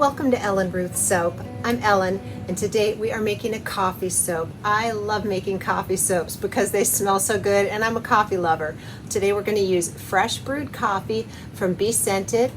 welcome to Ellen Ruth Soap. I'm Ellen, and today we are making a coffee soap. I love making coffee soaps because they smell so good, and I'm a coffee lover. Today we're going to use fresh brewed coffee from Be Scented.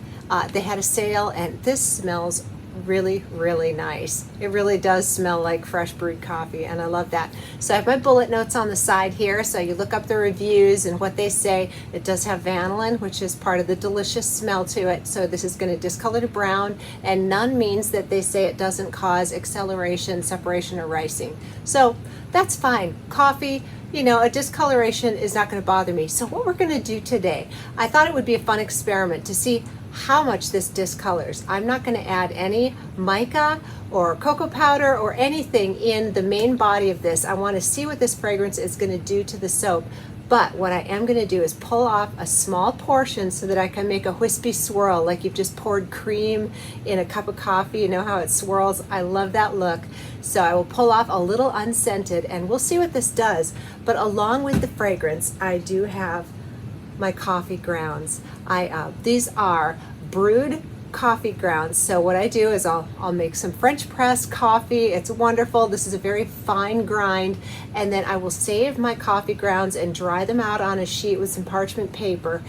They had a sale, and this smells really nice. It really does smell like fresh brewed coffee, and I love that. So I have my bullet notes on the side here, so you look up the reviews and what they say. It does have vanillin, which is part of the delicious smell to it. So this is going to discolor to brown, and none means that they say it doesn't cause acceleration, separation, or ricing. So that's fine. Coffee, you know, a discoloration is not going to bother me. So what we're going to do today, I thought it would be a fun experiment to see how much this discolors. I'm not going to add any mica or cocoa powder or anything in the main body of this. I want to see what this fragrance is going to do to the soap. But what I am going to do is pull off a small portion so that I can make a wispy swirl, like you've just poured cream in a cup of coffee. You know how it swirls? I love that look. So I will pull off a little unscented, and we'll see what this does. But along with the fragrance, I do have my coffee grounds. These are brewed coffee grounds. So what I do is I'll make some French press coffee. It's wonderful. This is a very fine grind, and then I will save my coffee grounds and dry them out on a sheet with some parchment paper.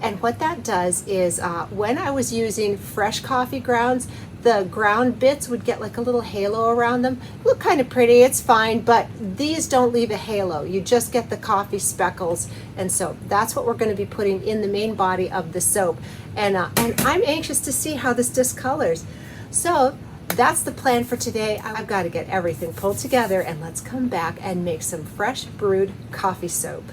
And what that does is when I was using fresh coffee grounds, the ground bits would get like a little halo around them. Look kind of pretty, it's fine, but these don't leave a halo. You just get the coffee speckles. And so that's what we're going to be putting in the main body of the soap. And I'm anxious to see how this discolors. So that's the plan for today. I've got to get everything pulled together, and let's come back and make some fresh brewed coffee soap.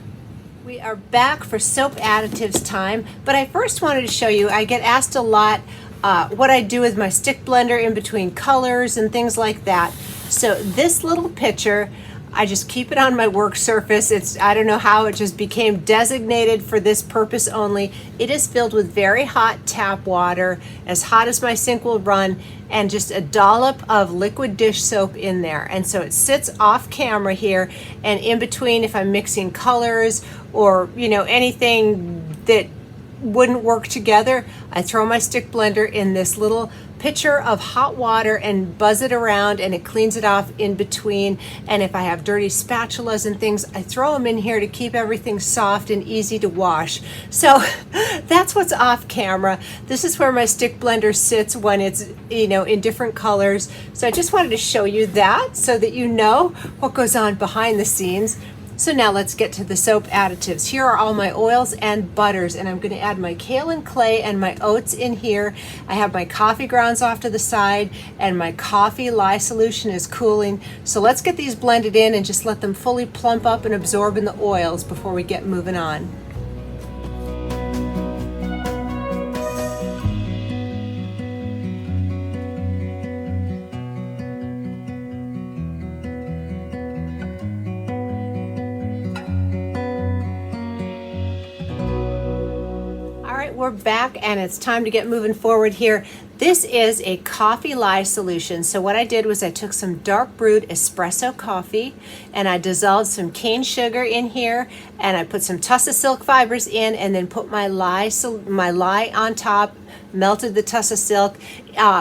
We are back for soap additives time, but I first wanted to show you, I get asked a lot what I do with my stick blender in between colors and things like that. So this little pitcher, I just keep it on my work surface. I don't know how it just became designated for this purpose only. It is filled with very hot tap water, as hot as my sink will run, and just a dollop of liquid dish soap in there. And so it sits off camera here, and in between, if I'm mixing colors or, you know, anything that wouldn't work together, I throw my stick blender in this little pitcher of hot water and buzz it around, and it cleans it off in between. And if I have dirty spatulas and things, I throw them in here to keep everything soft and easy to wash. So that's what's off camera. This is where my stick blender sits when it's, you know, in different colors. So I just wanted to show you that so that you know what goes on behind the scenes. So now let's get to the soap additives. Here are all my oils and butters, and I'm going to add my kaolin clay and my oats in here. I have my coffee grounds off to the side, and my coffee lye solution is cooling. So let's get these blended in and just let them fully plump up and absorb in the oils before we get moving on. We're back, and it's time to get moving forward here. This is a coffee lye solution. So what I did was I took some dark brewed espresso coffee, and I dissolved some cane sugar in here, and I put some tussa silk fibers in, and then put my lye on top, melted the tussa silk.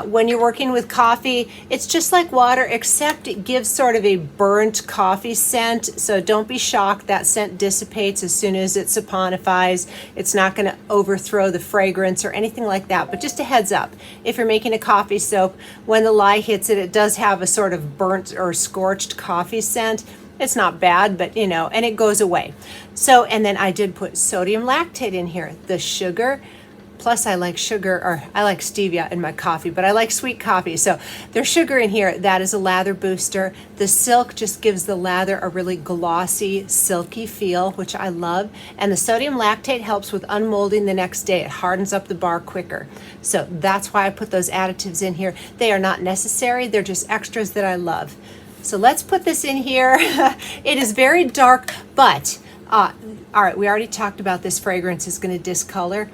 When you're working with coffee, it's just like water, except it gives sort of a burnt coffee scent. So don't be shocked, that scent dissipates as soon as it saponifies. It's not going to overthrow the fragrance or anything like that, but just a heads up. If you're making a coffee soap, when the lye hits it, it does have a sort of burnt or scorched coffee scent. It's not bad, but you know, and it goes away. So, and then I did put sodium lactate in here, the sugar. Plus I like sugar, or I like stevia in my coffee, but I like sweet coffee. So there's sugar in here. That is a lather booster. The silk just gives the lather a really glossy, silky feel, which I love. And the sodium lactate helps with unmolding the next day. It hardens up the bar quicker. So that's why I put those additives in here. They are not necessary. They're just extras that I love. So let's put this in here. It is very dark, but all right, we already talked about this fragrance is going to discolor.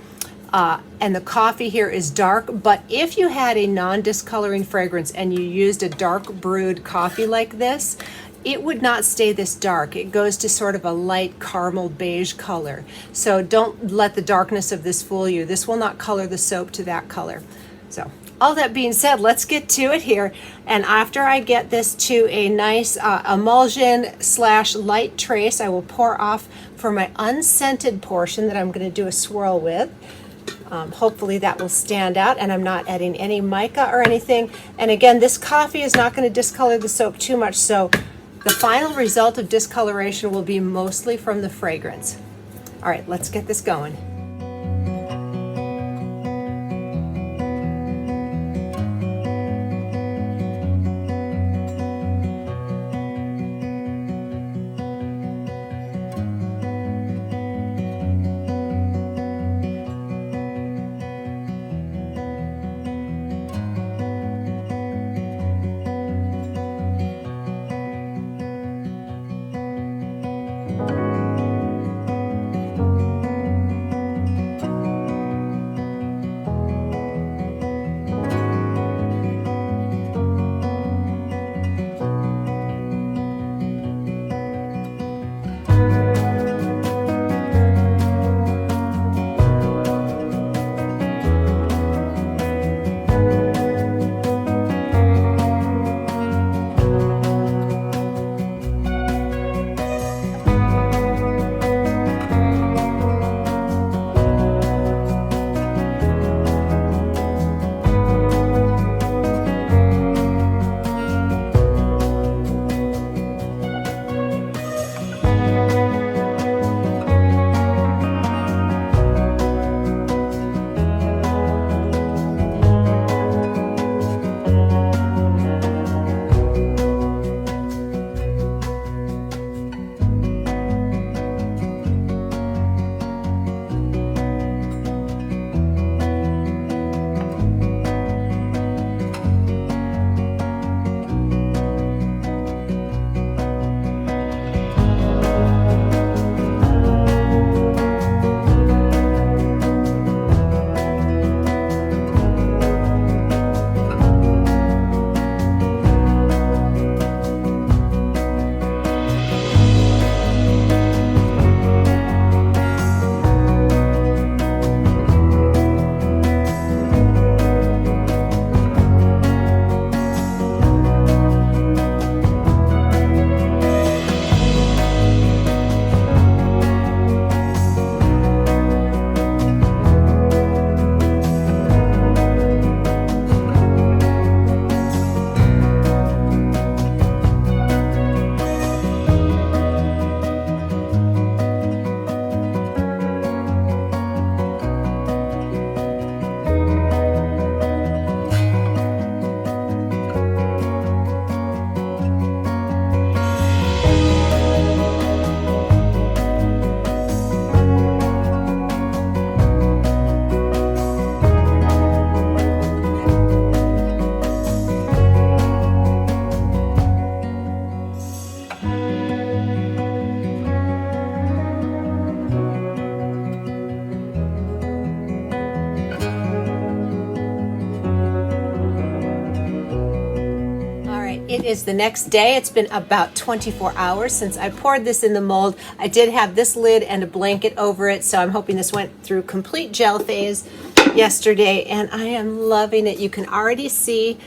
And the coffee here is dark, but if you had a non-discoloring fragrance and you used a dark brewed coffee like this, it would not stay this dark. It goes to sort of a light caramel beige color. So don't let the darkness of this fool you. This will not color the soap to that color. So all that being said, let's get to it here. And after I get this to a nice emulsion slash light trace, I will pour off for my unscented portion that I'm going to do a swirl with. Hopefully that will stand out, and I'm not adding any mica or anything. And again, this coffee is not going to discolor the soap too much, so the final result of discoloration will be mostly from the fragrance. All right, let's get this going. It is the next day. It's been about 24 hours since I poured this in the mold. I did have this lid and a blanket over it, so I'm hoping this went through complete gel phase yesterday, and I am loving it. You can already see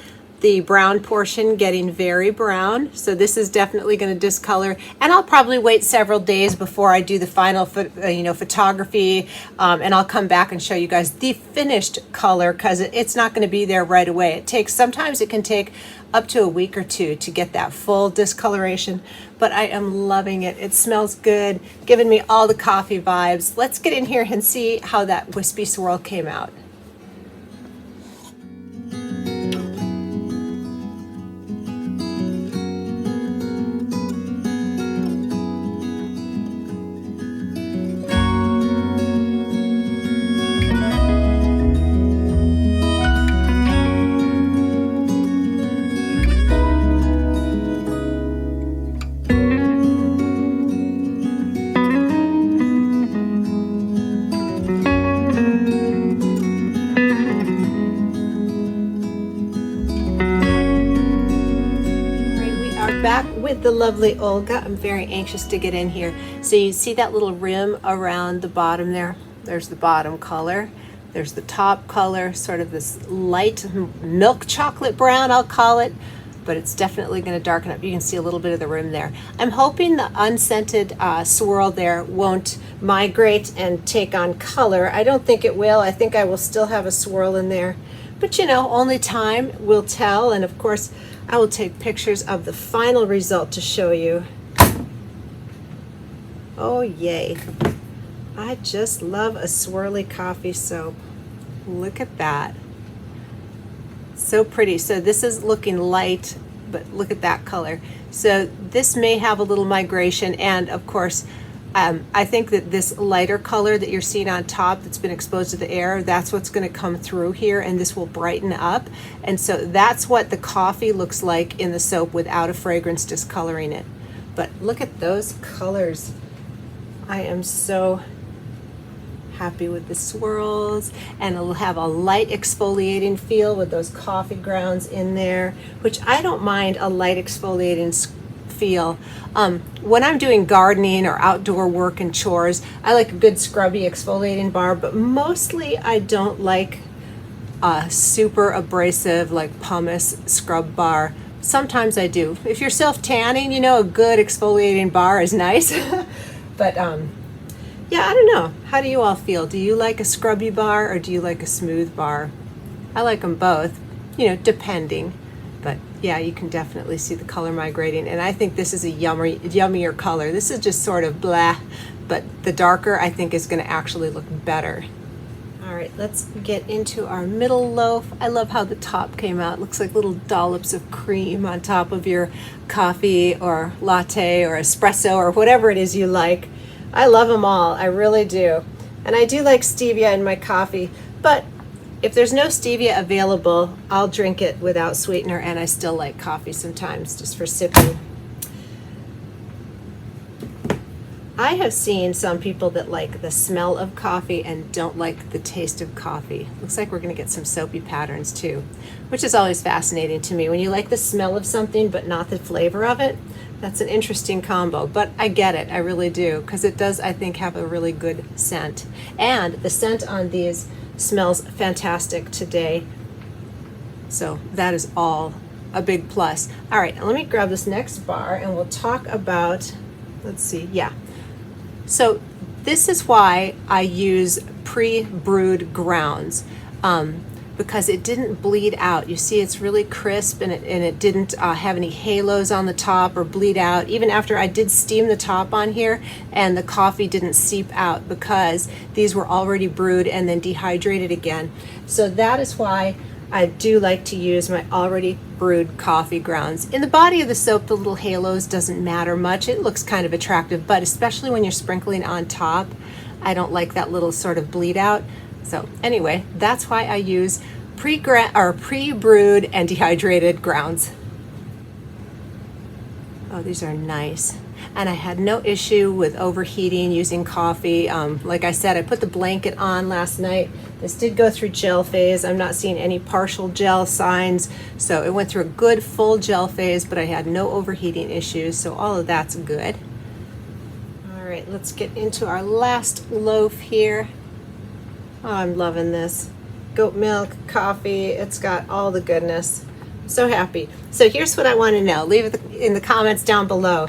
the brown portion getting very brown, so this is definitely going to discolor, and I'll probably wait several days before I do the final photography, and I'll come back and show you guys the finished color, because it's not going to be there right away. Sometimes it can take up to a week or two to get that full discoloration, but I am loving it. It smells good, giving me all the coffee vibes. Let's get in here and see how that wispy swirl came out. Back with the lovely Olga. I'm very anxious to get in here. So you see that little rim around the bottom there? There's the bottom color. There's the top color, sort of this light milk chocolate brown, I'll call it, but it's definitely going to darken up. You can see a little bit of the rim there. I'm hoping the unscented swirl there won't migrate and take on color. I don't think it will. I think I will still have a swirl in there. But you know, only time will tell. And of course, I will take pictures of the final result to show you. Oh, yay. I just love a swirly coffee soap. Look at that. So pretty. So this is looking light, but look at that color. So this may have a little migration, and of course, I think that this lighter color that you're seeing on top that's been exposed to the air, that's what's going to come through here, and this will brighten up. And so that's what the coffee looks like in the soap without a fragrance discoloring it. But look at those colors. I am so happy with the swirls, and it'll have a light exfoliating feel with those coffee grounds in there, which I don't mind a light exfoliating feel. When I'm doing gardening or outdoor work and chores, I like a good scrubby exfoliating bar, but mostly I don't like a super abrasive like pumice scrub bar. Sometimes I do. If you're self-tanning, you know, a good exfoliating bar is nice. But yeah, I don't know. How do you all feel? Do you like a scrubby bar or do you like a smooth bar? I like them both, you know, depending. But yeah, you can definitely see the color migrating. And I think this is a yummier color. This is just sort of blah, but the darker I think is going to actually look better. All right, let's get into our middle loaf. I love how the top came out. It looks like little dollops of cream on top of your coffee or latte or espresso or whatever it is you like. I love them all, I really do. And I do like stevia in my coffee, but if there's no stevia available, I'll drink it without sweetener, and I still like coffee sometimes just for sipping. I have seen some people that like the smell of coffee and don't like the taste of coffee. Looks like we're going to get some soapy patterns too, which is always fascinating to me. When you like the smell of something but not the flavor of it, that's an interesting combo. But I get it, I really do, because it does, I think, have a really good scent. And the scent on these smells fantastic today. So that is all a big plus. All right, let me grab this next bar and we'll talk about, let's see, yeah. So this is why I use pre-brewed grounds, because it didn't bleed out. You see, it's really crisp, and it didn't have any halos on the top or bleed out. Even after I did steam the top on here, and the coffee didn't seep out because these were already brewed and then dehydrated again. So that is why I do like to use my already brewed coffee grounds. In the body of the soap, the little halos doesn't matter much. It looks kind of attractive, but especially when you're sprinkling on top, I don't like that little sort of bleed out. So anyway, that's why I use pre-brewed and dehydrated grounds. Oh, these are nice. And I had no issue with overheating using coffee. Like I said, I put the blanket on last night. This did go through gel phase. I'm not seeing any partial gel signs. So it went through a good full gel phase, but I had no overheating issues. So all of that's good. All right, let's get into our last loaf here. Oh, I'm loving this. Goat milk, coffee, it's got all the goodness. I'm so happy. So here's what I want to know. Leave it in the comments down below.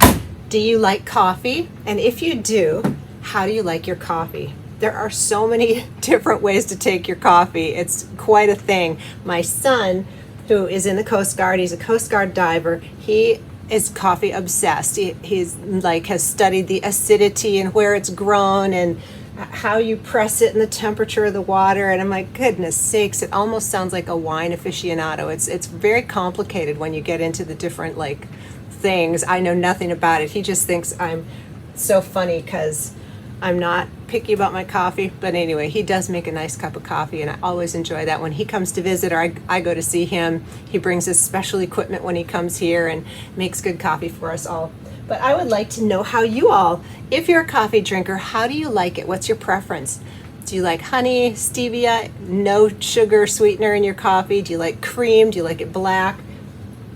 Do you like coffee? And if you do, how do you like your coffee? There are so many different ways to take your coffee. It's quite a thing. My son, who is in the Coast Guard, he's a Coast Guard diver, he is coffee obsessed. He's like has studied the acidity and where it's grown and how you press it and the temperature of the water, and I'm like, goodness sakes, it almost sounds like a wine aficionado. It's very complicated when you get into the different like things. I know nothing about it. He just thinks I'm so funny because I'm not picky about my coffee. But anyway, he does make a nice cup of coffee, and I always enjoy that when he comes to visit or I go to see him. He brings his special equipment when he comes here and makes good coffee for us all. But I would like to know how you all, if you're a coffee drinker, how do you like it? What's your preference? Do you like honey, stevia, no sugar sweetener in your coffee? Do you like cream? Do you like it black?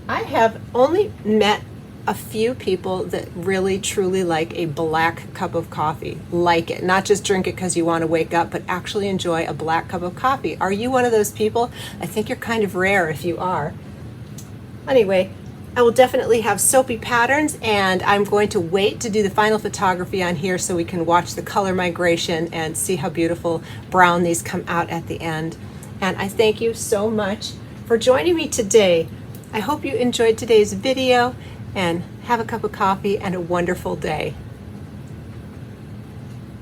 I have only met a few people that really truly like a black cup of coffee. Like it. Not just drink it because you want to wake up, but actually enjoy a black cup of coffee. Are you one of those people? I think you're kind of rare if you are. Anyway, I will definitely have soapy patterns, and I'm going to wait to do the final photography on here so we can watch the color migration and see how beautiful brown these come out at the end. And I thank you so much for joining me today. I hope you enjoyed today's video, and have a cup of coffee and a wonderful day.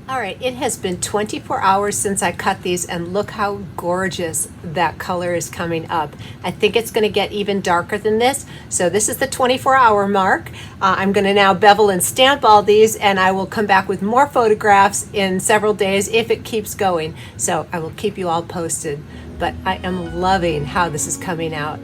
All right, it has been 24 hours since I cut these, and look how gorgeous that color is coming up. I think it's going to get even darker than this. So this is the 24-hour mark. I'm going to now bevel and stamp all these, and I will come back with more photographs in several days if it keeps going. So I will keep you all posted. But I am loving how this is coming out.